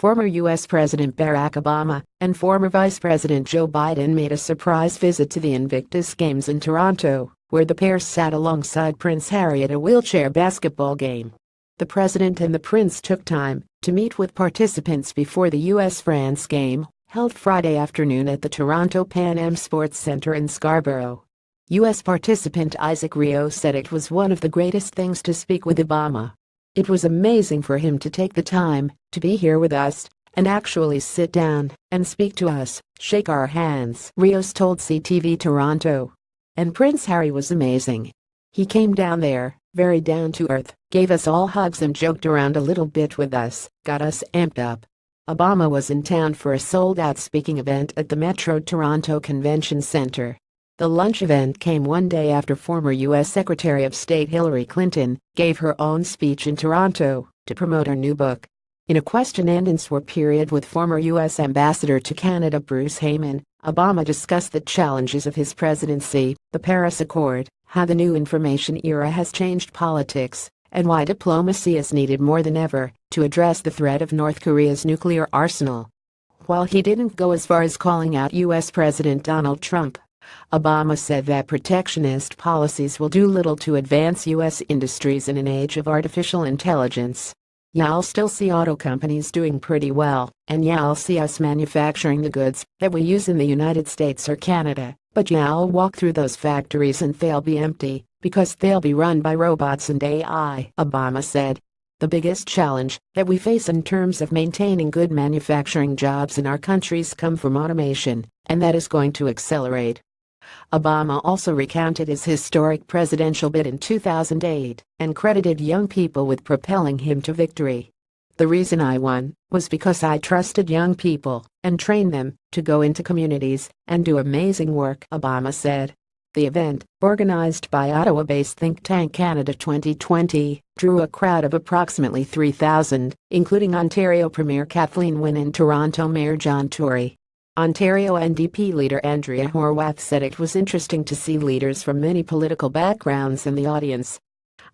Former U.S. President Barack Obama and former Vice President Joe Biden made a surprise visit to the Invictus Games in Toronto, where the pair sat alongside Prince Harry at a wheelchair basketball game. The president and the prince took time to meet with participants before the U.S.-France game, held Friday afternoon at the Toronto Pan Am Sports Centre in Scarborough. U.S. participant Isaac Rio said it was one of the greatest things to speak with Obama. It was amazing for him to take the time to be here with us and actually sit down and speak to us, shake our hands, Rios told CTV Toronto. And Prince Harry was amazing. He came down there, very down to earth, gave us all hugs and joked around a little bit with us, got us amped up. Obama was in town for a sold-out speaking event at the Metro Toronto Convention Centre. The lunch event came one day after former U.S. Secretary of State Hillary Clinton gave her own speech in Toronto to promote her new book. In a question-and-answer period with former U.S. Ambassador to Canada Bruce Heyman, Obama discussed the challenges of his presidency, the Paris Accord, how the new information era has changed politics, and why diplomacy is needed more than ever to address the threat of North Korea's nuclear arsenal. While he didn't go as far as calling out U.S. President Donald Trump, Obama said that protectionist policies will do little to advance U.S. industries in an age of artificial intelligence. "Yeah, I'll still see auto companies doing pretty well, and yeah, I'll see us manufacturing the goods that we use in the United States or Canada, but yeah, I'll walk through those factories and they'll be empty because they'll be run by robots and AI," Obama said. "The biggest challenge that we face in terms of maintaining good manufacturing jobs in our countries come from automation, and that is going to accelerate." Obama also recounted his historic presidential bid in 2008 and credited young people with propelling him to victory. "The reason I won was because I trusted young people and trained them to go into communities and do amazing work," Obama said. The event, organized by Ottawa-based think tank Canada 2020, drew a crowd of approximately 3,000, including Ontario Premier Kathleen Wynne and Toronto Mayor John Tory. Ontario NDP leader Andrea Horwath said it was interesting to see leaders from many political backgrounds in the audience.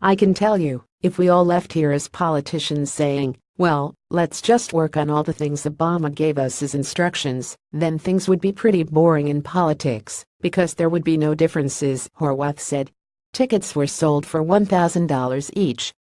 "I can tell you, if we all left here as politicians saying, well, let's just work on all the things Obama gave us as instructions, then things would be pretty boring in politics, because there would be no differences," Horwath said. Tickets were sold for $1,000 each.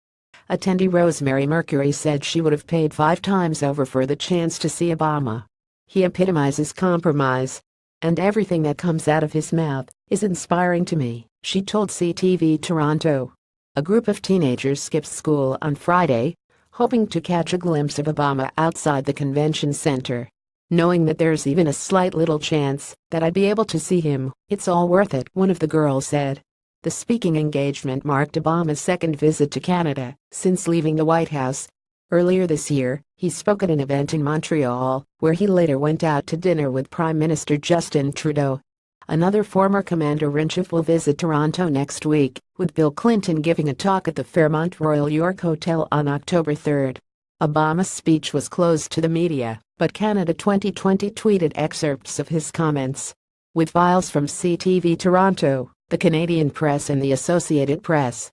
Attendee Rosemary Mercury said she would have paid 5 times over for the chance to see Obama. "He epitomizes compromise. And everything that comes out of his mouth is inspiring to me," she told CTV Toronto. A group of teenagers skipped school on Friday, hoping to catch a glimpse of Obama outside the convention center. "Knowing that there's even a slight little chance that I'd be able to see him, it's all worth it," one of the girls said. The speaking engagement marked Obama's second visit to Canada since leaving the White House. Earlier this year, he spoke at an event in Montreal, where he later went out to dinner with Prime Minister Justin Trudeau. Another former commander-in-chief will visit Toronto next week, with Bill Clinton giving a talk at the Fairmont Royal York Hotel on October 3. Obama's speech was closed to the media, but Canada 2020 tweeted excerpts of his comments. With files from CTV Toronto, the Canadian Press and the Associated Press.